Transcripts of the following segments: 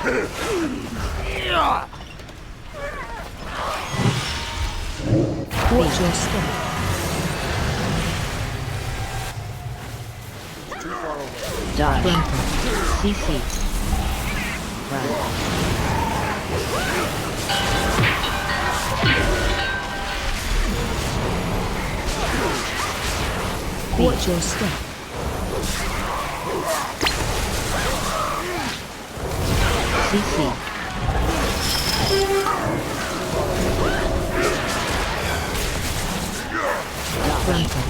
Watch your step. Dodge. CC. Run. Watch your step. CC. Dodge.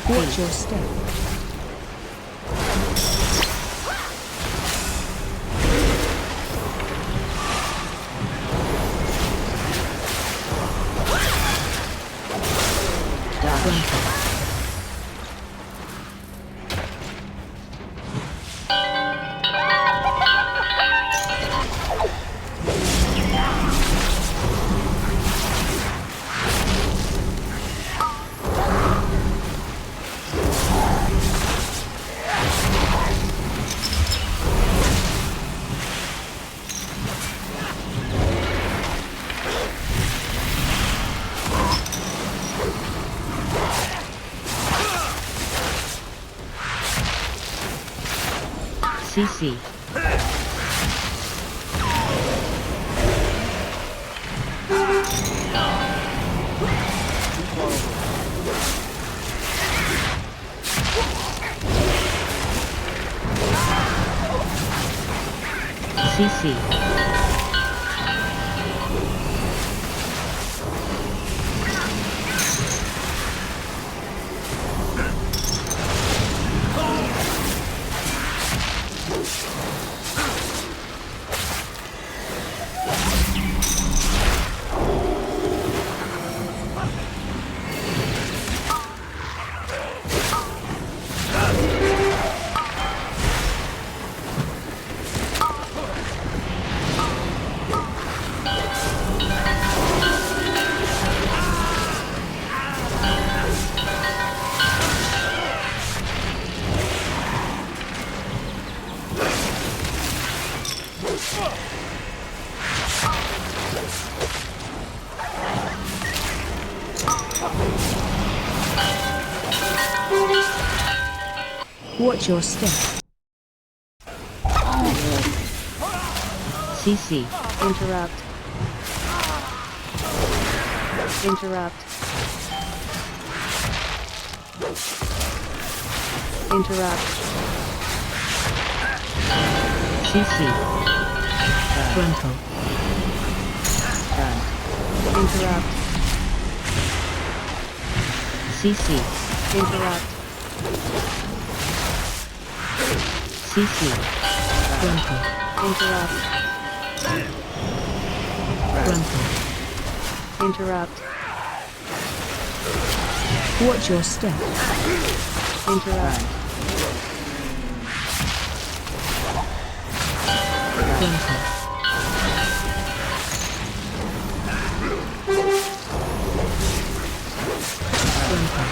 Watch your step. CC. CC. Watch your step. CC. Interrupt. Interrupt. Interrupt. CC. Frontal. Interrupt. CC. Interrupt. CC. Frontal. Interrupt. Frontal. Interrupt. Watch your step. Interrupt. Frontal. Frontal.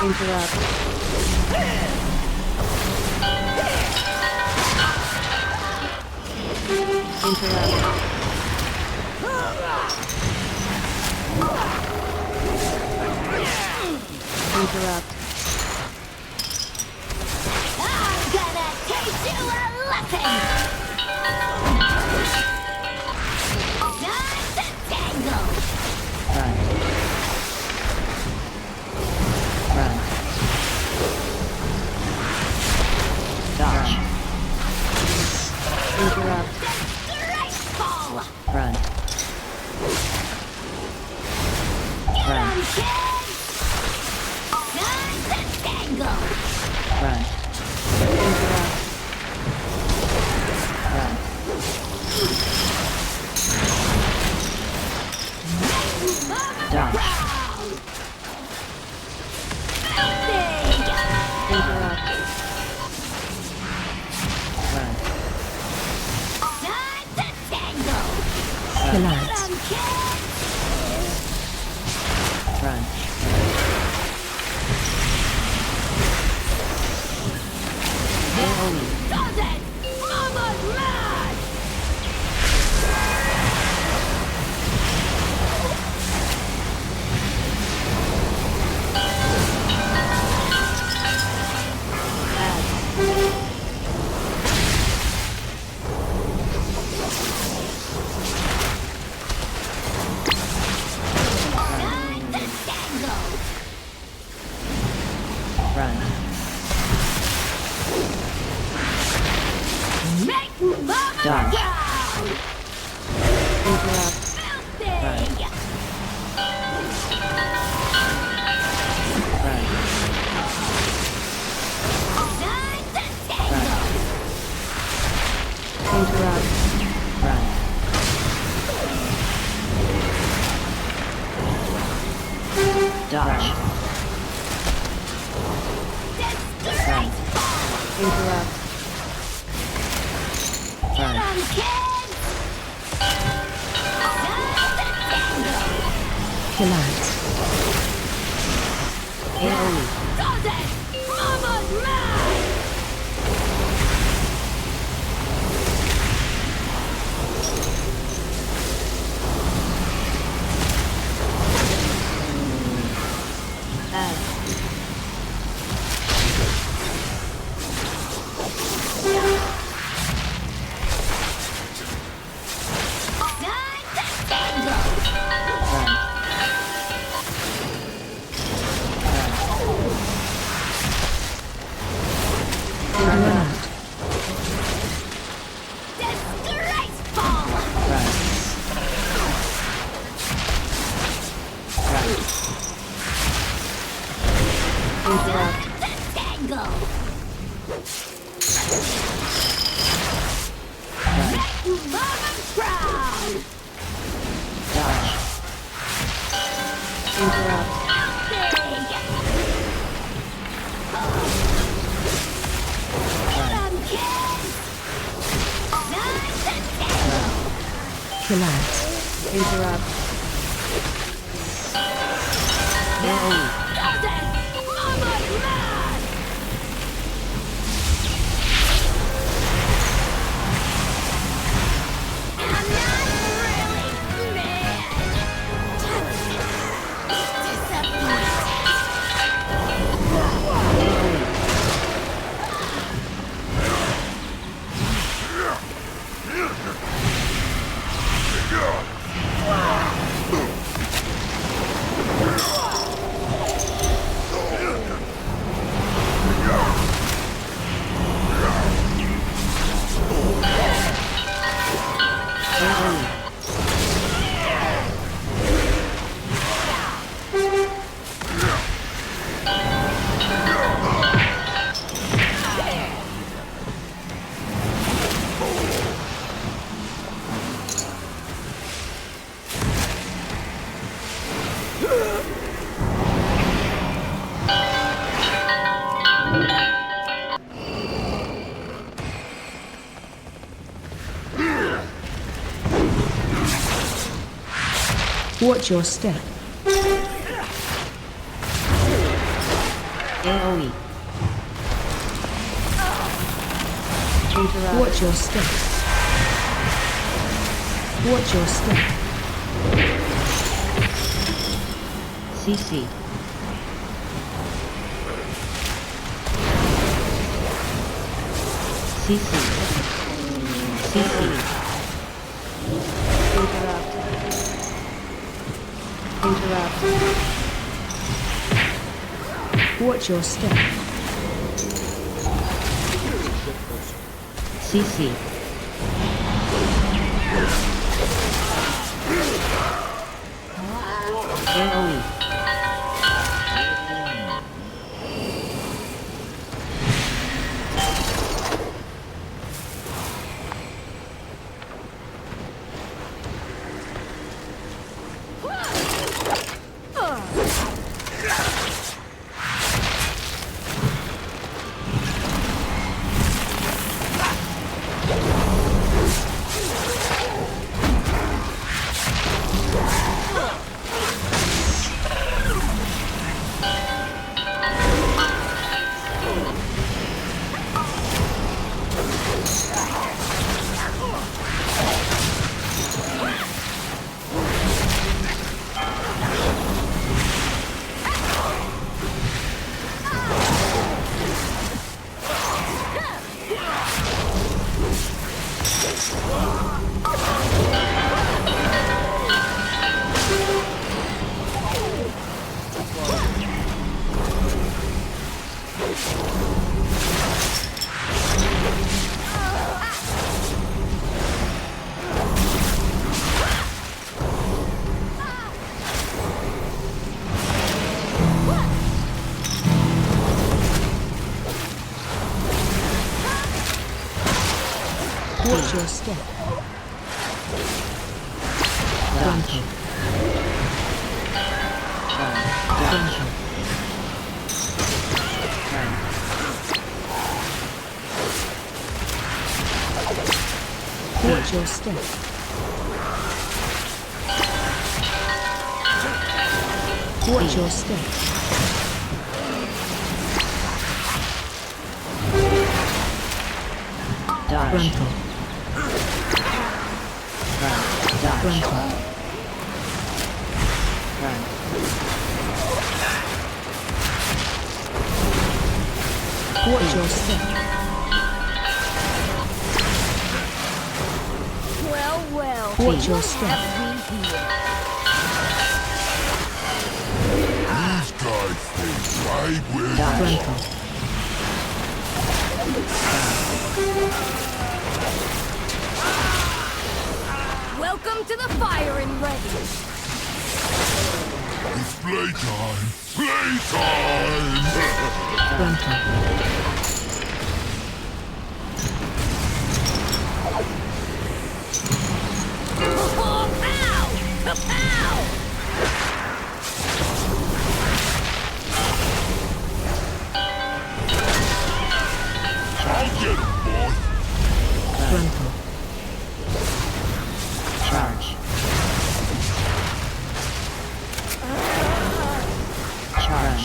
Interrupt. Interrupt. Interrupt. I'm gonna teach you a lesson! Time to tangle! Run. Run. Dodge. Interrupt. Graceful! Run. Run. Kids! Time Run. Make mama Dodge. proud! Interrupt. Filthy! Run. Run. Time to tango! Interrupt. Run. Dodge. Disgraceful! Interrupt. Get Run. 'em, kids! Time to tango! Collide. AoE. Does it! Mama's mad! Add. Time to tango! Run. Interrupt. Disgraceful! Run. Run. Interrupt. Time to tango! Run. Make mama proud! Dodge. Interrupt. Filthy! Get 'em, kids! Time to tango! Collide. Interrupt. AoE. Does it! Mama's mad! I'm not really mad! Disappointed! Watch your step. AoE. Interrupt. Watch your step. Watch your step. CC. CC. CC. Interrupt. Interrupt. Watch your step. CC. AoE. Watch your step. Frontal. Frontal. Watch your step. Watch your step. Frontal. Frontal. Watch your step. Well, Watch your step. These guys think right with Frontal. Welcome to the firing ready. It's playtime! Playtime! Frontal. Pow! Kapow! I'll get him, boy! Frontal. Charge. Charge.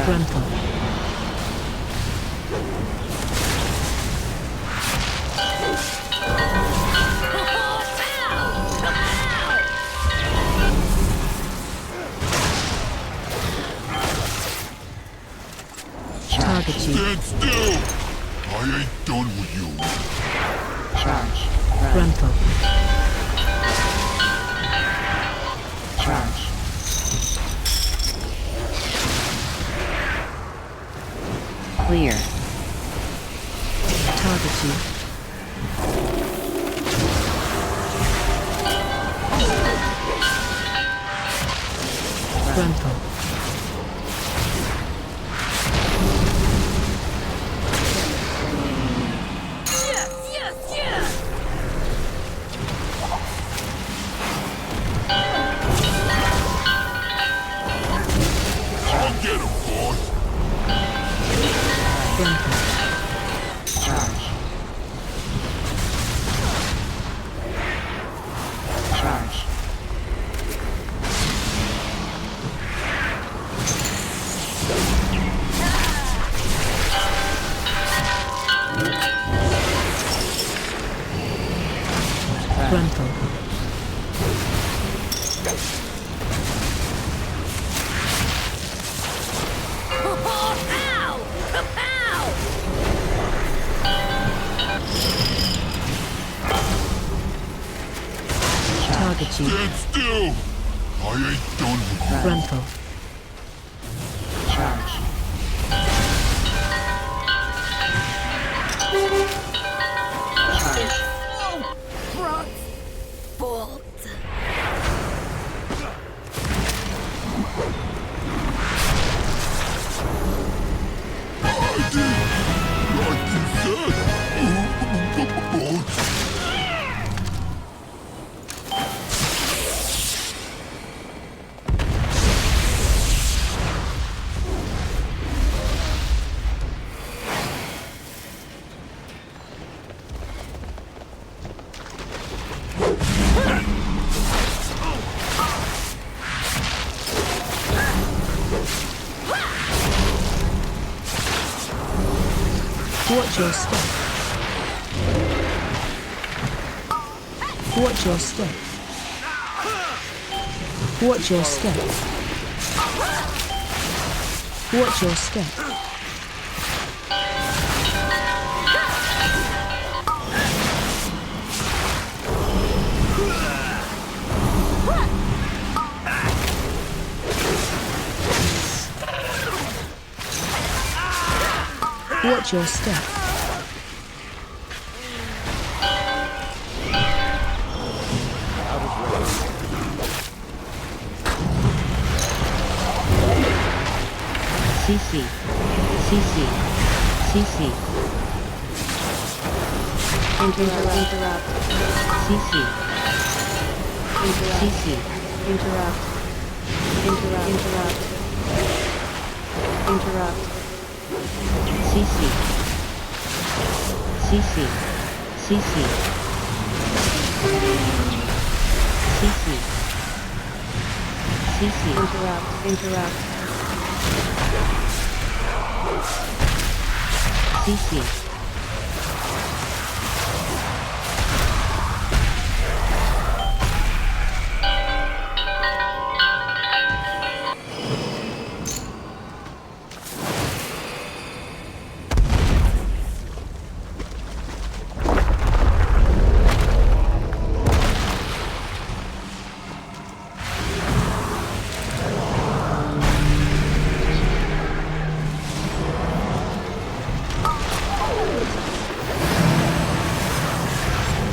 Frontal. Target you. Stand still! I ain't done with you. Charge. Frontal. Charge. Clear. Target you. Frontal. Yes! I'll get him, boy! Frontal. Charge. Charge. Frontal. Ow! Kapow! Target you. Stand still! I ain't done with you. Frontal. Charge. Charge. Front bolt. I did! Like you said! Boats! Watch your step. Watch your step. Watch your step. Watch your step. Watch your step. CC. CC. CC. Interrupt. CC. CC. Interrupt. CC. CC. CC. CC. CC. Interrupt. CC.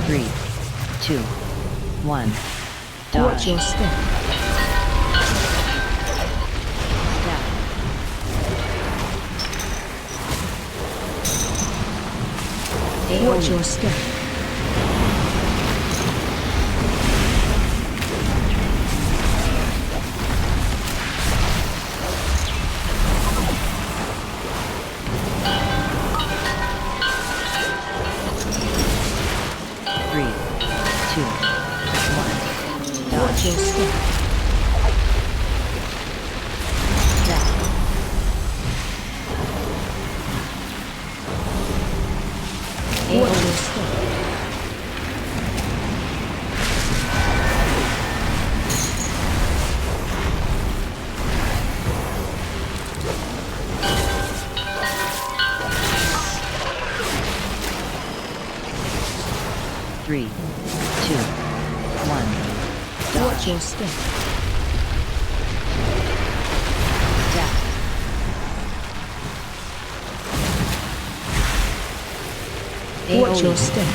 Three, two, one. Watch Dodge. your step. Step. Watch your step. Three, two, one. Watch Dodge. your step. Step. Watch your step. Three, two, one. Watch your step. Step. Watch your AoE. step.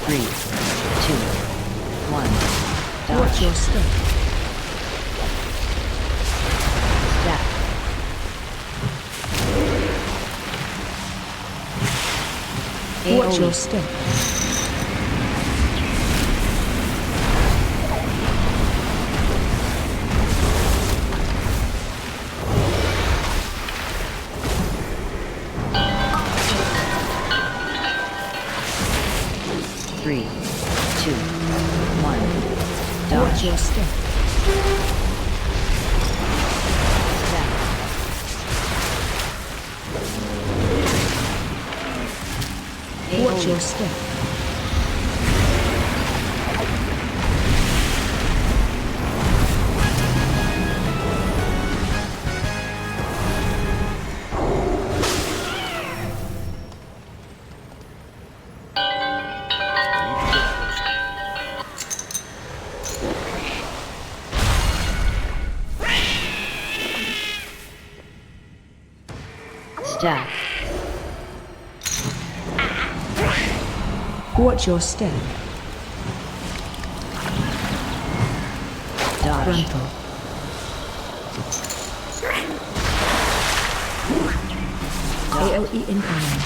Three, two, one. Watch Dodge. your step. Step. Watch your AoE. step. Three, two, one. Watch Dodge. your step. Step. Watch AoE. your step. Step. Watch your step. Dodge. Frontal. AoE incoming.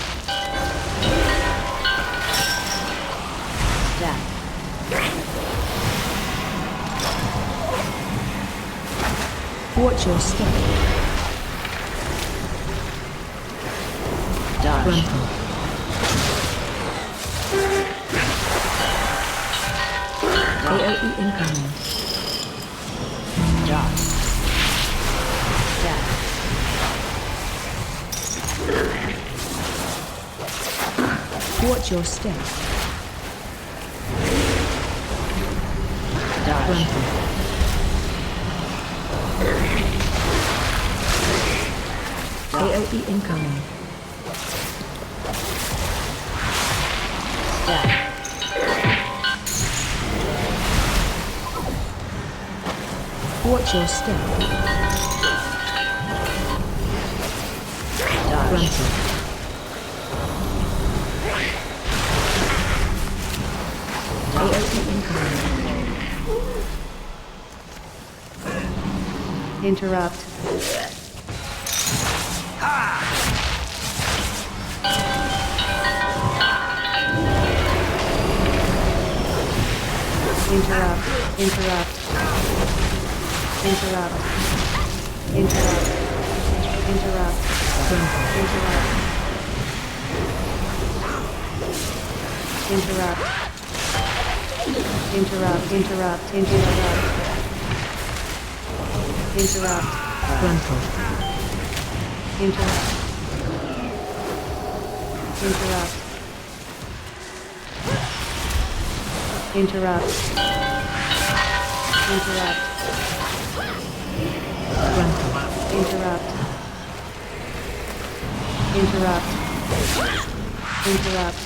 Step. Watch your step. Dodge. Frontal. AoE incoming. Dodge. Step. Watch your step. Dodge. Frontal. AoE incoming. Watch your step. Dodge. Frontal. AOE incoming. Interrupt. Interrupt. Interrupt. Interrupt. Interrupt. Interrupt. Interrupt. Interrupt. Interrupt. Interrupt. Interrupt. Interrupt. Frontal. Interrupt. Interrupt. Interrupt. Interrupt. Frontal. Interrupt. Interrupt. Interrupt.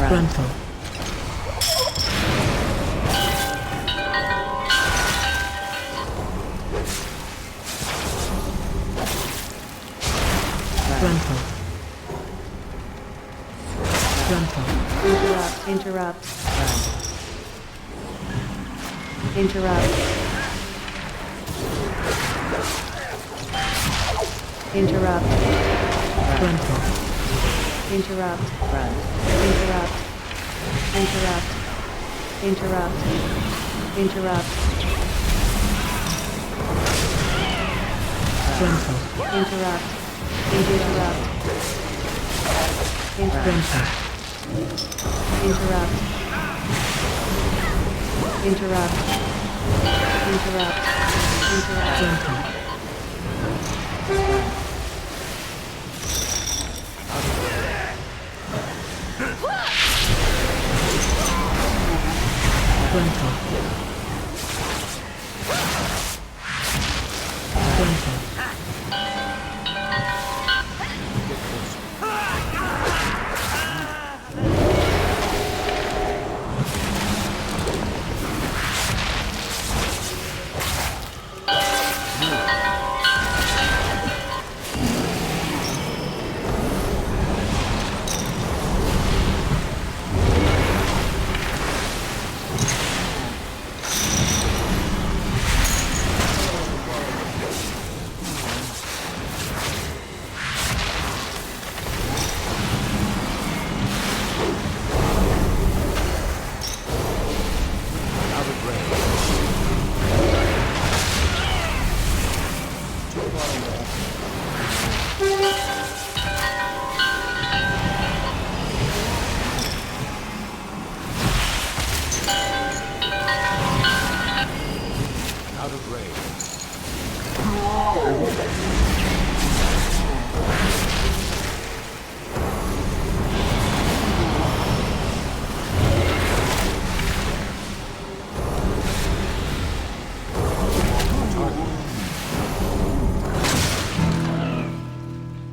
Frontal. Frontal. Frontal. Interrupt. Interrupt. Interrupt. Interrupt. Frontal. Interrupt. Run. Interrupt. Interrupt. Interrupt. Interrupt. Frontal. Interrupt. Interrupt. Frontal. Interrupt. Interrupt. Interrupt. Interrupt. Frontal. Frontal. Frontal.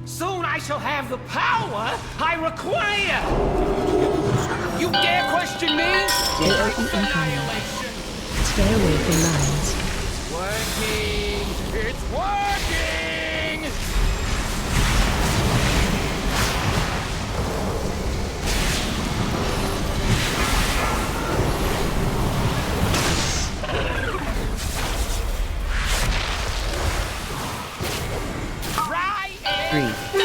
Soon I shall have the power I require! You dare question me? Annihilation! Stay away from lines. Working! It's working! Right in! 3,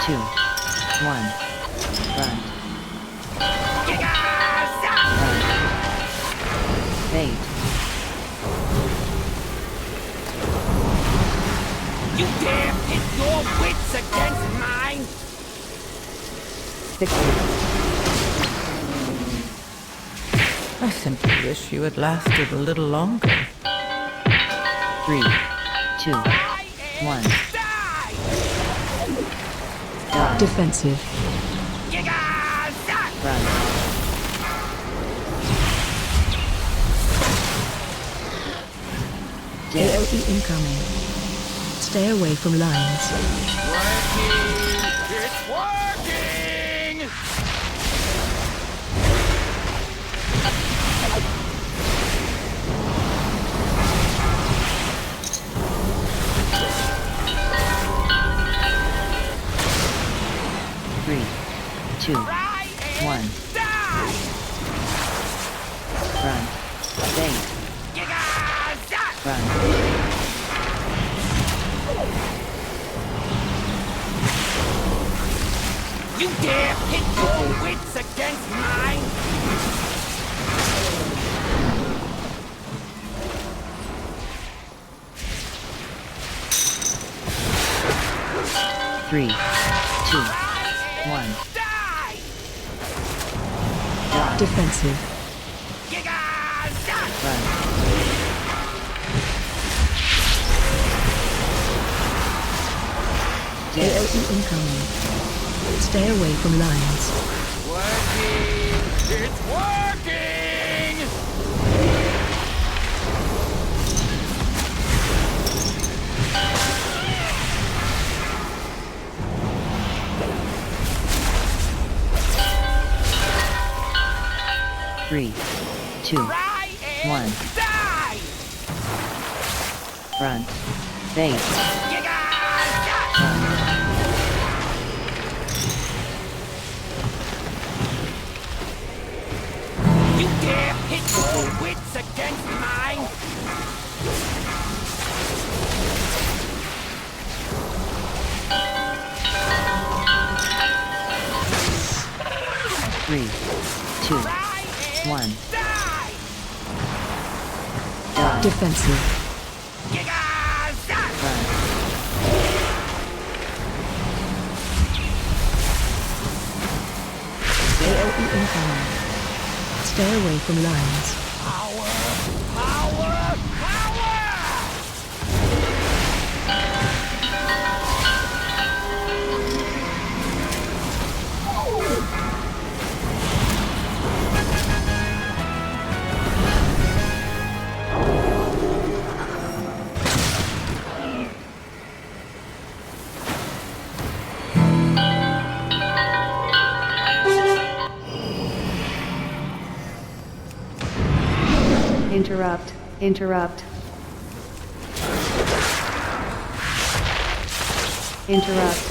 2, 1. Run. Run. Bait. You dare pit your wits against mine? 60. I simply wish you had lasted a little longer. 3, 2, 1. Die! Dodge. Defensive. Run. AOE incoming. Stay away from lines. Working! It's working! 3, 2, Try and 1. die! Run. Bait. Gigas! Run. You dare pit your wits against mine? Three, two, one. Die! Defensive. Gigas! Run. AOE incoming. Stay away from lines. Working! It's working! Three, two, Try and one. die! Run. Bait. Gigas! You dare pit your wits against mine? Three, two, Try and one. die! Defensive. Gigas! Run. AOE incoming. Stay away from lines. Power! Power! Power! Interrupt. Interrupt. Interrupt.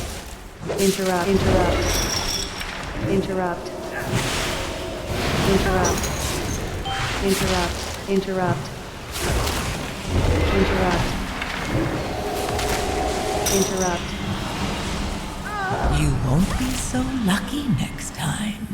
Interrupt. Interrupt. Interrupt. Interrupt. Interrupt. Interrupt. Interrupt. Interrupt. You won't be so lucky next time.